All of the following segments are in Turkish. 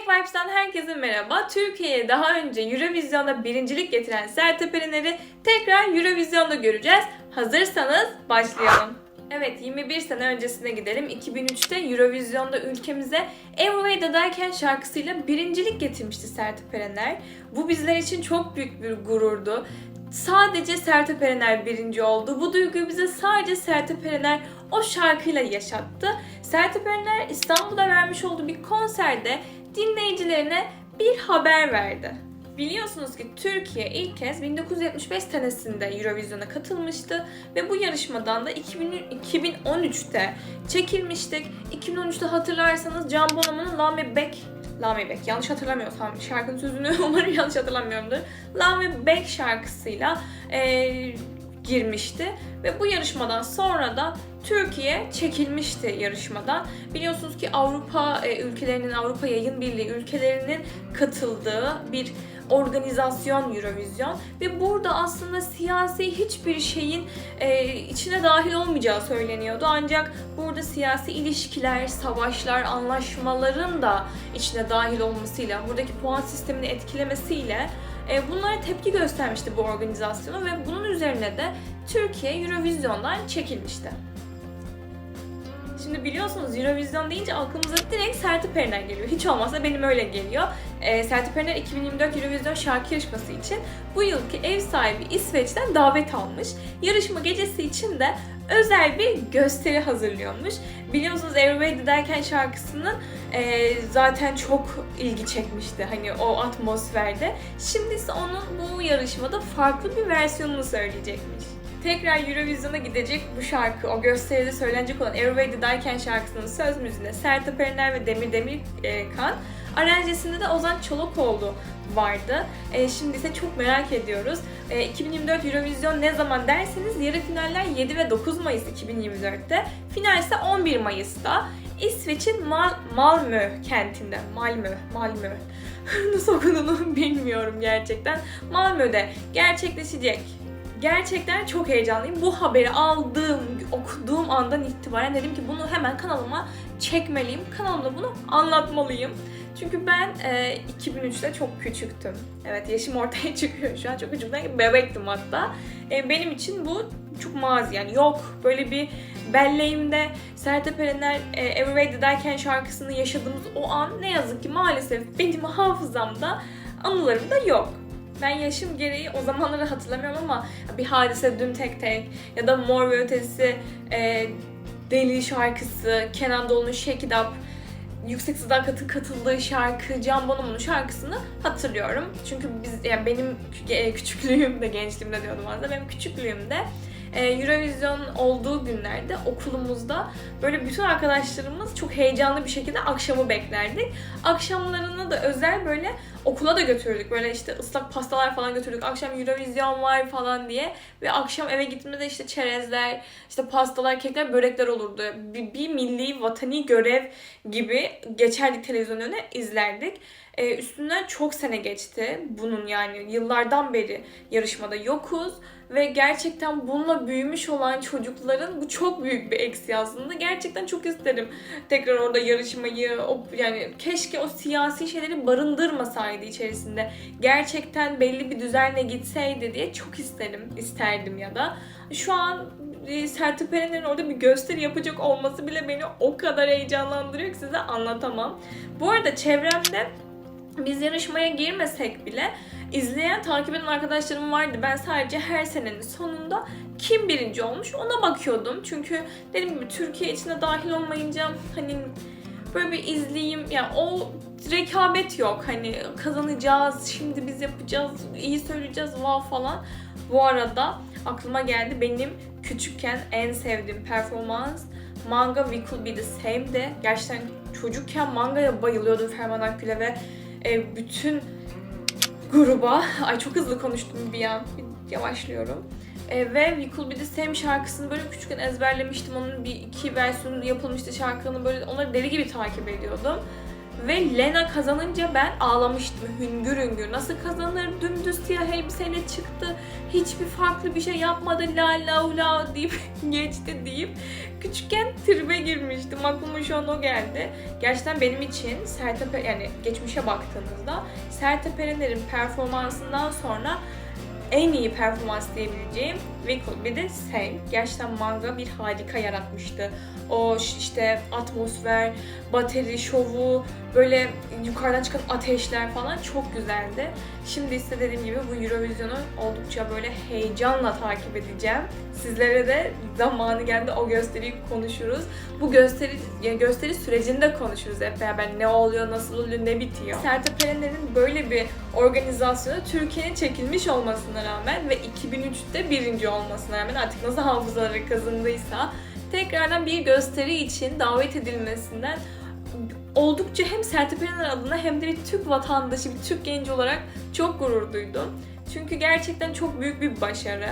Vibes'tan herkese merhaba. Türkiye'ye daha önce Eurovision'da birincilik getiren Sertab Erener'i tekrar Eurovision'da göreceğiz. Hazırsanız başlayalım. Evet, 21 sene öncesine gidelim. 2003'te Eurovision'da ülkemize Everyway Da'dayken şarkısıyla birincilik getirmişti Sertab Erener. Bu bizler için çok büyük bir gururdu. Sadece Sertab Erener birinci oldu. Bu duyguyu bize sadece Sertab Erener o şarkıyla yaşattı. Sertab Erener İstanbul'da vermiş olduğu bir konserde dinleyicilerine bir haber verdi. Biliyorsunuz ki Türkiye ilk kez 1975 senesinde Eurovision'a katılmıştı ve bu yarışmadan da 2013'te çekilmiştik. 2013'te hatırlarsanız Can Bonomo'nun Love Me Back, yanlış hatırlamıyorsam şarkının sözünü umarım yanlış hatırlamıyorumdur. Love Me Back şarkısıyla girmişti ve bu yarışmadan sonra da Türkiye çekilmişti yarışmadan. Biliyorsunuz ki Avrupa ülkelerinin, Avrupa Yayın Birliği ülkelerinin katıldığı bir organizasyon Eurovision ve burada aslında siyasi hiçbir şeyin içine dahil olmayacağı söyleniyordu. Ancak burada siyasi ilişkiler, savaşlar, anlaşmaların da içine dahil olmasıyla, buradaki puan sistemini etkilemesiyle bunlara tepki göstermişti bu organizasyonu ve bunun üzerine de Türkiye Eurovision'dan çekilmişti. Şimdi biliyorsunuz Eurovision deyince aklımıza direkt Sertab Erener geliyor. Hiç olmazsa benim öyle geliyor. Sertab Erener 2024 Eurovision şarkı yarışması için bu yılki ev sahibi İsveç'ten davet almış. Yarışma gecesi için de özel bir gösteri hazırlıyormuş. Biliyorsunuz Everyway Da'dayken şarkısının zaten çok ilgi çekmişti hani o atmosferde. Şimdi ise onun bu yarışmada farklı bir versiyonunu söyleyecekmiş. Tekrar Eurovision'a gidecek bu şarkı, o gösteride söylenecek olan Everyway Da'dayken şarkısının söz müziğinde Sertab Erener ve Demir Demirkan, aranjesinde de Ozan Çolakoğlu vardı. Şimdi ise çok merak ediyoruz. 2024 Eurovision ne zaman derseniz yarı finaller 7 ve 9 Mayıs 2024'te, final ise 11 Mayıs'ta. İsveç'in Malmö kentinde, Malmö nasıl okunduğunu bilmiyorum gerçekten. Malmö'de gerçekleşecek. Gerçekten çok heyecanlıyım. Bu haberi okuduğum andan itibaren dedim ki bunu hemen kanalıma çekmeliyim. Kanalımda bunu anlatmalıyım. Çünkü ben 2003'te çok küçüktüm. Evet, yaşım ortaya çıkıyor şu an. Çok küçükten bebektim hatta. Benim için bu çok mazi, yani yok. Böyle bir belleğimde Sertab Erener Everyway Da'dayken şarkısını yaşadığımız o an ne yazık ki maalesef benim hafızamda, anılarımda yok. Ben yaşım gereği o zamanları hatırlamıyorum ama bir Hadise Düm Tek Tek ya da Mor ve Ötesi, Deli şarkısı, Kenan Doğulu'nun Shake It Up, Yüksek Sadakat'ın katıldığı şarkı, Can Bonomo'nun şarkısını hatırlıyorum. Çünkü benim küçüklüğümde, gençliğimde diyordum aslında, benim küçüklüğümde Eurovision olduğu günlerde okulumuzda böyle bütün arkadaşlarımız çok heyecanlı bir şekilde akşamı beklerdik. Akşamlarına da özel böyle okula da götürdük. Böyle işte ıslak pastalar falan götürdük. Akşam Eurovision var falan diye. Ve akşam eve gittiğimde işte çerezler, işte pastalar, kekler, börekler olurdu. Bir milli, vatani görev gibi geçerdik, televizyon önüne izlerdik. Üstünden çok sene geçti bunun, yani yıllardan beri yarışmada yokuz ve gerçekten bununla büyümüş olan çocukların bu çok büyük bir eksi aslında. Gerçekten çok isterim tekrar orada yarışmayı, yani keşke o siyasi şeyleri barındırmasaydı içerisinde. Gerçekten belli bir düzenle gitseydi diye çok isterdim ya da. Şu an Sertab Erener'in orada bir gösteri yapacak olması bile beni o kadar heyecanlandırıyor ki size anlatamam. Bu arada çevremde biz yarışmaya girmesek bile izleyen, takip eden arkadaşlarım vardı. Ben sadece her senenin sonunda kim birinci olmuş ona bakıyordum. Çünkü dediğim gibi Türkiye içine dahil olmayınca hani böyle bir izleyeyim, yani o rekabet yok. Hani kazanacağız, şimdi biz yapacağız, iyi söyleyeceğiz falan. Bu arada aklıma geldi, benim küçükken en sevdiğim performans Manga We Could Be The Same'di. Gerçekten çocukken Manga'ya bayılıyordum, Ferman Akgül'e ve bütün gruba, çok hızlı konuştum bir an, yavaşlıyorum. Ve We Could Be The Same şarkısını böyle küçükken ezberlemiştim. Onun bir iki versiyonu yapılmıştı şarkının, böyle onları deli gibi takip ediyordum. Ve Lena kazanınca ben ağlamıştım hüngür hüngür. Nasıl kazanır? Dümdüz siyah elbiseyle çıktı. Hiçbir farklı bir şey yapmadı. La la la deyip geçti deyip. Küçükken tribe girmiştim. Aklıma şu an o geldi. Gerçekten benim için Sertab yani geçmişe baktığımızda Sertab Erener'in performansından sonra en iyi performans diyebileceğim Wickle. Bir de Say. Gerçekten manga bir harika yaratmıştı. O işte atmosfer, bateri şovu, böyle yukarıdan çıkan ateşler falan çok güzeldi. Şimdi ise dediğim gibi bu Eurovision'u oldukça böyle heyecanla takip edeceğim. Sizlere de zamanı geldi o gösteriyi konuşuruz. Bu gösteri sürecinde konuşuruz hep beraber. Ne oluyor, nasıl oluyor, ne bitiyor. Sertab Erener'in böyle bir organizasyonu Türkiye'nin çekilmiş olmasına rağmen ve 2003'te birinci olmasına rağmen artık nasıl hafızaları kazındıysa tekrardan bir gösteri için davet edilmesinden oldukça hem Sertab Erener adına hem de bir Türk vatandaşı, bir Türk genci olarak çok gurur duydum. Çünkü gerçekten çok büyük bir başarı.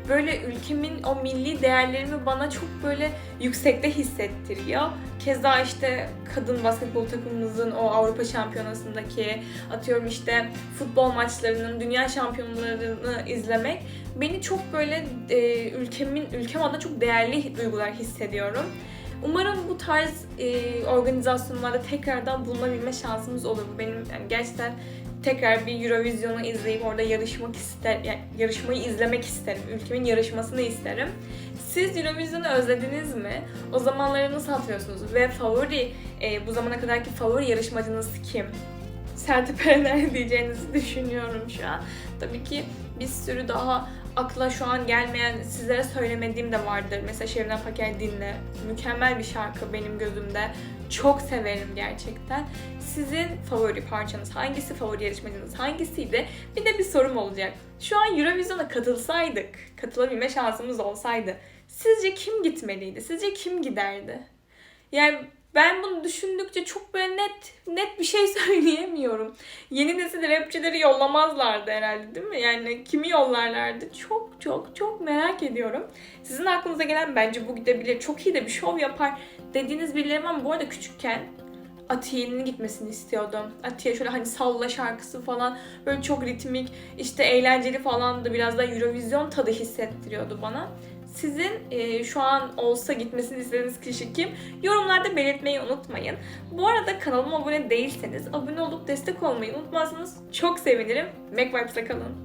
Böyle ülkemin o milli değerlerimi bana çok böyle yüksekte hissettiriyor. Keza işte kadın basketbol takımımızın o Avrupa Şampiyonası'ndaki atıyorum işte futbol maçlarının, dünya şampiyonlarını izlemek beni çok böyle ülkem adına çok değerli duygular hissediyorum. Umarım bu tarz organizasyonlarda tekrardan bulunabilme şansımız olur. Benim yani gerçekten tekrar bir Eurovision'u izleyip orada yarışmayı izlemek isterim. Ülkemin yarışmasını isterim. Siz Eurovision'u özlediniz mi? O zamanları nasıl hatırlıyorsunuz? Ve bu zamana kadarki favori yarışmacınız kim? Sertab Erener diyeceğinizi düşünüyorum şu an. Tabii ki bir sürü daha akla şu an gelmeyen, sizlere söylemediğim de vardır. Mesela Şebnem Paker Dinle. Mükemmel bir şarkı benim gözümde. Çok severim gerçekten. Sizin favori parçanız hangisi? Favori yarışmacınız hangisiydi? Bir de bir sorum olacak. Şu an Eurovision'a katılsaydık, katılabilme şansımız olsaydı sizce kim gitmeliydi? Sizce kim giderdi? Yani ben bunu düşündükçe çok böyle net bir şey söyleyemiyorum. Yeni nesil rapçileri yollamazlardı herhalde, değil mi? Yani kimi yollarlardı? Çok merak ediyorum. Sizin aklınıza gelen bence bu gidebilir. Çok iyi de bir şov yapar dediğiniz birileri var ama bu arada küçükken Atiye'nin gitmesini istiyordum. Atiye şöyle hani salla şarkısı falan böyle çok ritmik, işte eğlenceli falandı. Biraz da Eurovision tadı hissettiriyordu bana. Sizin şu an olsa gitmesini istediğiniz kişi kim? Yorumlarda belirtmeyi unutmayın. Bu arada kanalıma abone değilseniz abone olup destek olmayı unutmazsanız çok sevinirim. MacVibes'la kalın.